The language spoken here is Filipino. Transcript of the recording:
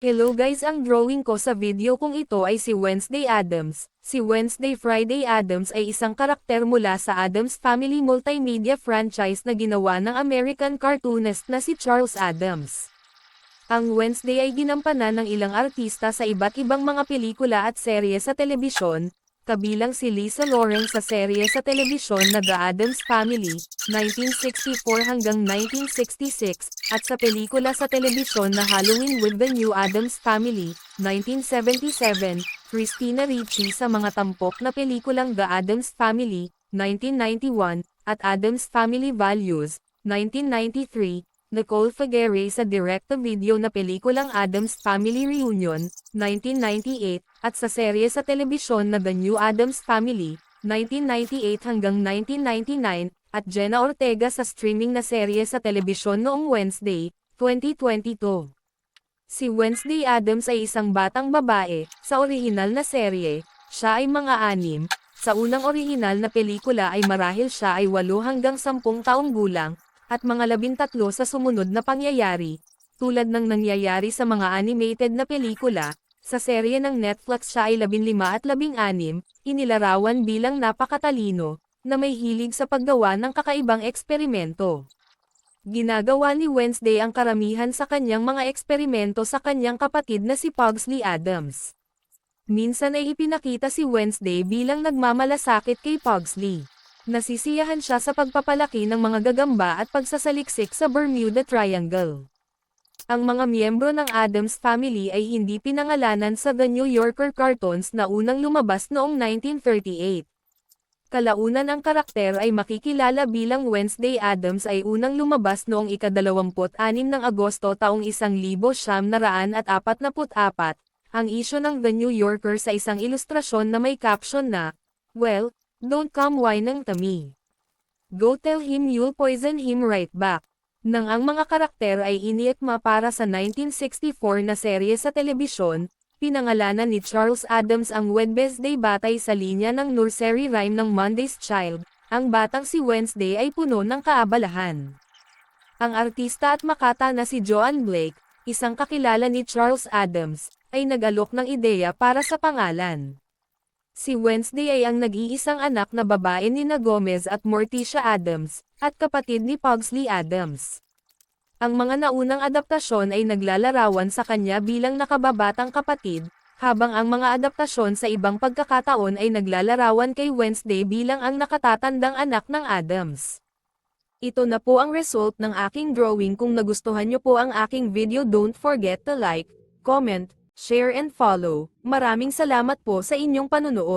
Hello guys, ang drawing ko sa video kung ito ay si Wednesday Addams. Si Wednesday Friday Addams ay isang karakter mula sa Addams Family multimedia franchise na ginawa ng American cartoonist na si Charles Addams. Ang Wednesday ay ginampanan ng ilang artista sa iba't ibang mga pelikula at serye sa telebisyon, kabilang si Lisa Lawrence sa serye sa telebisyon na The Addams Family, 1964 hanggang 1966, at sa pelikula sa telebisyon na Halloween with the New Addams Family, 1977, Christina Ricci sa mga tampok na pelikulang The Addams Family, 1991, at Addams Family Values, 1993, Nicole Figuere sa direct-to-video na pelikulang Addams Family Reunion, 1998, at sa serye sa telebisyon na The New Addams Family, 1998 hanggang 1999, at Jenna Ortega sa streaming na serye sa telebisyon noong Wednesday, 2022. Si Wednesday Addams ay isang batang babae. Sa orihinal na serye, siya ay mga 6. Sa unang orihinal na pelikula ay marahil siya ay 8 hanggang 10 taong gulang, at mga 13 sa sumunod na pangyayari, tulad ng nangyayari sa mga animated na pelikula. Sa serye ng Netflix siya ay 15 at 16, inilarawan bilang napakatalino, na may hilig sa paggawa ng kakaibang eksperimento. Ginagawa ni Wednesday ang karamihan sa kanyang mga eksperimento sa kanyang kapatid na si Pugsley Addams. Minsan ay ipinakita si Wednesday bilang nagmamalasakit kay Pugsley. Nasisiyahan siya sa pagpapalaki ng mga gagamba at pagsasaliksik sa Bermuda Triangle. Ang mga miyembro ng Addams Family ay hindi pinangalanan sa The New Yorker cartoons na unang lumabas noong 1938. Kalaunan ang karakter ay makikilala bilang Wednesday Addams ay unang lumabas noong ika-26 ng Agosto taong 1944, ang isyu ng The New Yorker sa isang ilustrasyon na may caption na, "Well, don't come whining to me. Go tell him you'll poison him right back." Nang ang mga karakter ay iniikma para sa 1964 na serye sa telebisyon, pinangalanan ni Charles Addams ang Wednesday batay sa linya ng nursery rhyme ng Monday's Child. Ang batang si Wednesday ay puno ng kaabalahan. Ang artista at makata na si Joan Blake, isang kakilala ni Charles Addams, ay nag-alok ng ideya para sa pangalan. Si Wednesday ay ang nag-iisang anak na babae ni na Gomez at Morticia Addams, at kapatid ni Pugsley Addams. Ang mga naunang adaptasyon ay naglalarawan sa kanya bilang nakababatang kapatid, habang ang mga adaptasyon sa ibang pagkakataon ay naglalarawan kay Wednesday bilang ang nakatatandang anak ng Addams. Ito na po ang result ng aking drawing. Kung nagustuhan nyo po ang aking video, don't forget to like, comment, share and follow. Maraming salamat po sa inyong panunood.